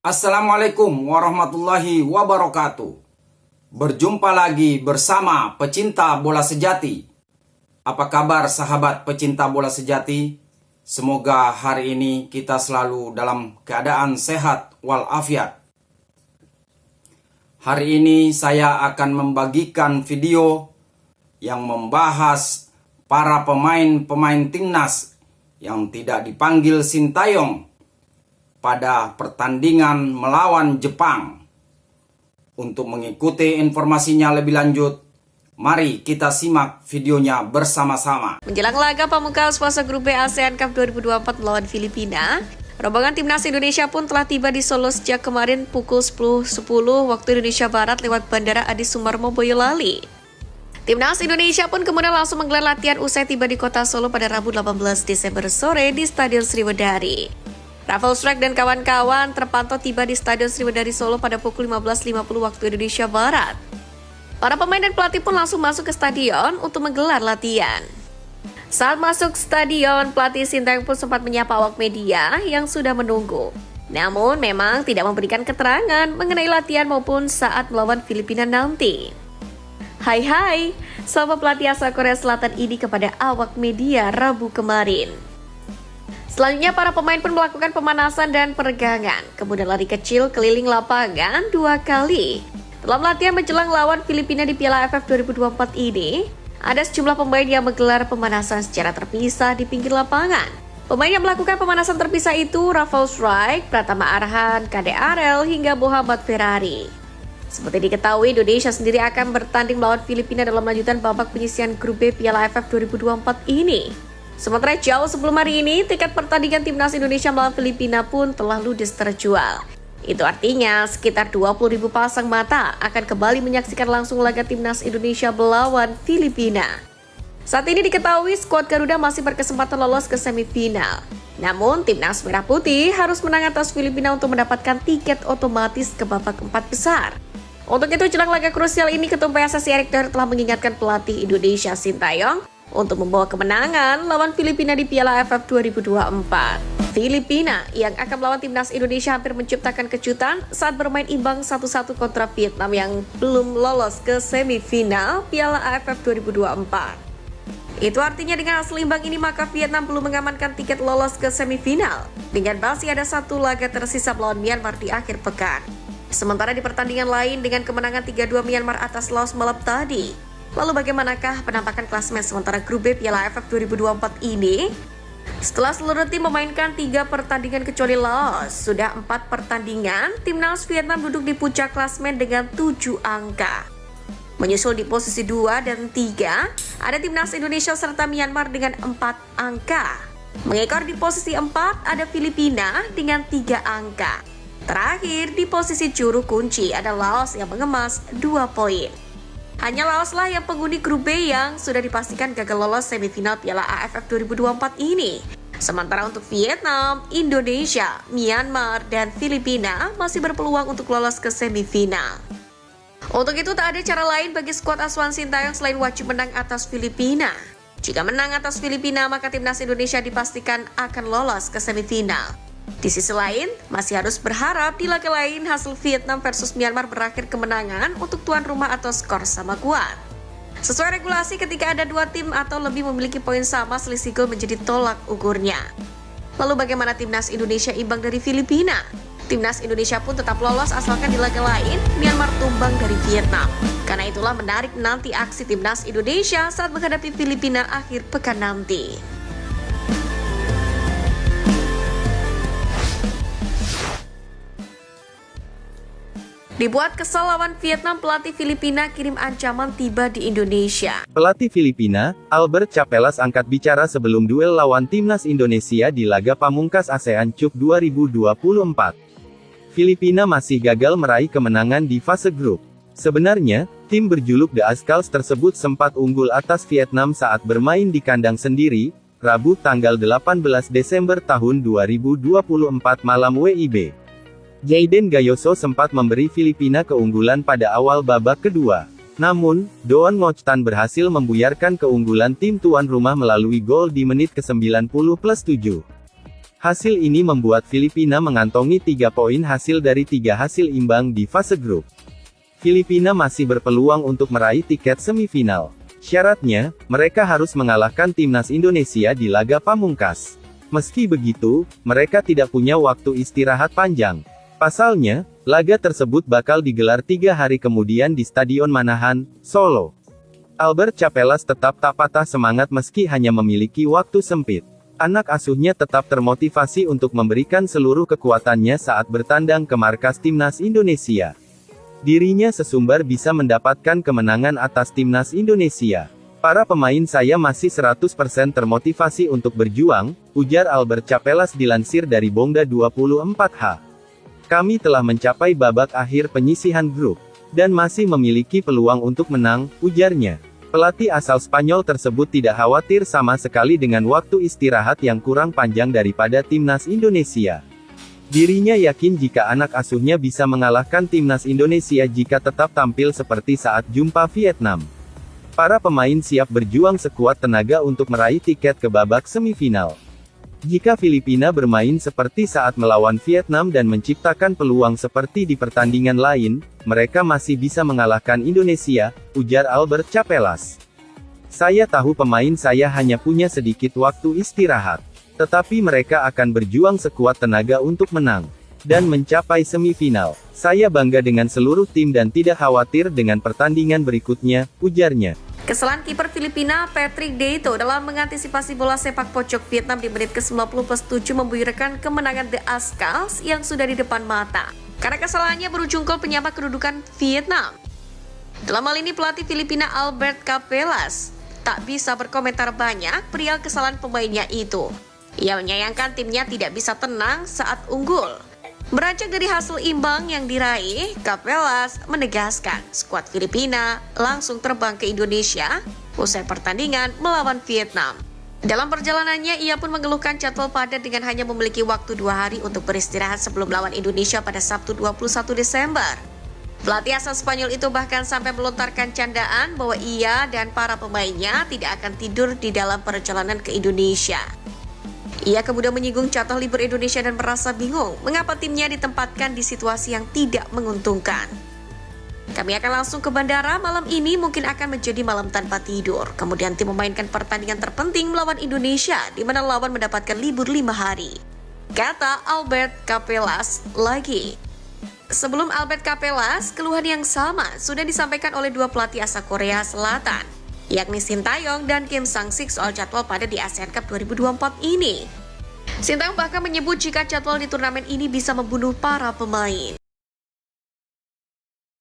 Assalamualaikum warahmatullahi wabarakatuh. Berjumpa lagi bersama pecinta bola sejati. Apa kabar sahabat pecinta bola sejati? Semoga hari ini kita selalu dalam keadaan sehat walafiat. Hari ini saya akan membagikan video yang membahas para pemain-pemain timnas yang tidak dipanggil Sintayong pada pertandingan melawan Jepang. Untuk mengikuti informasinya lebih lanjut, mari kita simak videonya bersama-sama. Menjelang laga pamungkas fase grup B ASEAN Cup 2024 melawan Filipina, rombongan timnas Indonesia pun telah tiba di Solo sejak kemarin pukul 10.10 waktu Indonesia Barat lewat Bandara Adi Sumarmo, Boyolali. Timnas Indonesia pun kemudian langsung menggelar latihan usai tiba di kota Solo pada Rabu 18 Desember sore di Stadion Sriwedari. Rafael Strike dan kawan-kawan terpantau tiba di Stadion Sriwedari Solo pada pukul 15.50 waktu Indonesia Barat. Para pemain dan pelatih pun langsung masuk ke stadion untuk menggelar latihan. Saat masuk stadion, pelatih Sintayong pun sempat menyapa awak media yang sudah menunggu. Namun memang tidak memberikan keterangan mengenai latihan maupun saat melawan Filipina nanti. Hai, sapa pelatih asal Korea Selatan ini kepada awak media Rabu kemarin. Selanjutnya para pemain pun melakukan pemanasan dan peregangan, kemudian lari kecil keliling lapangan 2 kali. Dalam latihan menjelang lawan Filipina di Piala AFF 2024 ini, ada sejumlah pemain yang menggelar pemanasan secara terpisah di pinggir lapangan. Pemain yang melakukan pemanasan terpisah itu Rafael Strike, Pratama Arhan, Kade Arel, hingga Muhammad Ferrari. Seperti diketahui, Indonesia sendiri akan bertanding melawan Filipina dalam lanjutan babak penyisihan grup B Piala AFF 2024 ini. Sementara jauh sebelum hari ini, tiket pertandingan timnas Indonesia melawan Filipina pun telah ludes terjual. Itu artinya sekitar 20.000 pasang mata akan kembali menyaksikan langsung laga timnas Indonesia melawan Filipina. Saat ini diketahui skuad Garuda masih berkesempatan lolos ke semifinal. Namun timnas Merah Putih harus menang atas Filipina untuk mendapatkan tiket otomatis ke babak 4 besar. Untuk itu jelang laga krusial ini, Ketum PSSI Erick Thohir telah mengingatkan pelatih Indonesia Sintayong untuk membawa kemenangan lawan Filipina di Piala AFF 2024. Filipina yang akan melawan timnas Indonesia hampir menciptakan kejutan saat bermain imbang 1-1 kontra Vietnam yang belum lolos ke semifinal Piala AFF 2024. Itu artinya dengan hasil imbang ini maka Vietnam belum mengamankan tiket lolos ke semifinal dengan masih ada satu laga tersisa melawan Myanmar di akhir pekan. Sementara di pertandingan lain dengan kemenangan 3-2 Myanmar atas Laos malam tadi. Lalu bagaimanakah penampakan klasemen sementara grup B Piala AFF 2024 ini? Setelah seluruh tim memainkan 3 pertandingan kecuali Laos, sudah 4 pertandingan, timnas Vietnam duduk di puncak klasemen dengan 7 angka. Menyusul di posisi 2 dan 3, ada timnas Indonesia serta Myanmar dengan 4 angka. Mengekor di posisi 4 ada Filipina dengan 3 angka. Terakhir di posisi juru kunci ada Laos yang mengemas 2 poin. Hanya Laoslah yang penghuni grup B yang sudah dipastikan gagal lolos semifinal Piala AFF 2024 ini. Sementara untuk Vietnam, Indonesia, Myanmar, dan Filipina masih berpeluang untuk lolos ke semifinal. Untuk itu tak ada cara lain bagi skuad asuhan Sintayong selain wajib menang atas Filipina. Jika menang atas Filipina, maka timnas Indonesia dipastikan akan lolos ke semifinal. Di sisi lain, masih harus berharap di laga lain hasil Vietnam versus Myanmar berakhir kemenangan untuk tuan rumah atau skor sama kuat. Sesuai regulasi, ketika ada 2 tim atau lebih memiliki poin sama, selisih gol menjadi tolak ukurnya. Lalu bagaimana timnas Indonesia imbang dari Filipina? Timnas Indonesia pun tetap lolos asalkan di laga lain Myanmar tumbang dari Vietnam. Karena itulah menarik nanti aksi timnas Indonesia saat menghadapi Filipina akhir pekan nanti. Dibuat kesal lawan Vietnam, pelatih Filipina kirim ancaman tiba di Indonesia. Pelatih Filipina, Albert Capelas angkat bicara sebelum duel lawan timnas Indonesia di laga pamungkas ASEAN Cup 2024. Filipina masih gagal meraih kemenangan di fase grup. Sebenarnya, tim berjuluk The Ascals tersebut sempat unggul atas Vietnam saat bermain di kandang sendiri, Rabu tanggal 18 Desember tahun 2024 malam WIB. Jayden Gayoso sempat memberi Filipina keunggulan pada awal babak kedua. Namun, Doan Ngoc Tan berhasil membuyarkan keunggulan tim tuan rumah melalui gol di menit ke-90+7. Hasil ini membuat Filipina mengantongi 3 poin hasil dari 3 hasil imbang di fase grup. Filipina masih berpeluang untuk meraih tiket semifinal. Syaratnya, mereka harus mengalahkan timnas Indonesia di laga pamungkas. Meski begitu, mereka tidak punya waktu istirahat panjang. Pasalnya, laga tersebut bakal digelar 3 hari kemudian di Stadion Manahan, Solo. Albert Capelas tetap tak patah semangat meski hanya memiliki waktu sempit. Anak asuhnya tetap termotivasi untuk memberikan seluruh kekuatannya saat bertandang ke markas timnas Indonesia. Dirinya sesumbar bisa mendapatkan kemenangan atas timnas Indonesia. Para pemain saya masih 100% termotivasi untuk berjuang, ujar Albert Capelas dilansir dari Bongda 24H. Kami telah mencapai babak akhir penyisihan grup, dan masih memiliki peluang untuk menang, ujarnya. Pelatih asal Spanyol tersebut tidak khawatir sama sekali dengan waktu istirahat yang kurang panjang daripada timnas Indonesia. Dirinya yakin jika anak asuhnya bisa mengalahkan timnas Indonesia jika tetap tampil seperti saat jumpa Vietnam. Para pemain siap berjuang sekuat tenaga untuk meraih tiket ke babak semifinal. Jika Filipina bermain seperti saat melawan Vietnam dan menciptakan peluang seperti di pertandingan lain, mereka masih bisa mengalahkan Indonesia, ujar Albert Capelas. Saya tahu pemain saya hanya punya sedikit waktu istirahat. Tetapi mereka akan berjuang sekuat tenaga untuk menang dan mencapai semifinal. Saya bangga dengan seluruh tim dan tidak khawatir dengan pertandingan berikutnya, ujarnya. Kesalahan kiper Filipina Patrick Deito dalam mengantisipasi bola sepak pojok Vietnam di menit ke-90+7 membuyarkan kemenangan The Azkals yang sudah di depan mata. Karena kesalahannya berujung gol penyama kedudukan Vietnam. Dalam hal ini pelatih Filipina Albert Capelas tak bisa berkomentar banyak perihal kesalahan pemainnya itu. Ia menyayangkan timnya tidak bisa tenang saat unggul. Beranjak dari hasil imbang yang diraih, Capelas menegaskan skuad Filipina langsung terbang ke Indonesia usai pertandingan melawan Vietnam. Dalam perjalanannya, ia pun mengeluhkan jadwal padat dengan hanya memiliki waktu 2 hari untuk beristirahat sebelum melawan Indonesia pada Sabtu 21 Desember. Pelatih asal Spanyol itu bahkan sampai melontarkan candaan bahwa ia dan para pemainnya tidak akan tidur di dalam perjalanan ke Indonesia. Ia kemudian menyinggung jadwal libur Indonesia dan merasa bingung mengapa timnya ditempatkan di situasi yang tidak menguntungkan. Kami akan langsung ke bandara malam ini, mungkin akan menjadi malam tanpa tidur. Kemudian tim memainkan pertandingan terpenting melawan Indonesia di mana lawan mendapatkan libur 5 hari. Kata Albert Capelas lagi. Sebelum Albert Capelas, keluhan yang sama sudah disampaikan oleh 2 pelatih asal Korea Selatan, yakni Shin Tae-yong dan Kim Sang-sik soal jadwal padat di ASEAN Cup 2024 ini. Shin Tae-yong bahkan menyebut jika jadwal di turnamen ini bisa membunuh para pemain.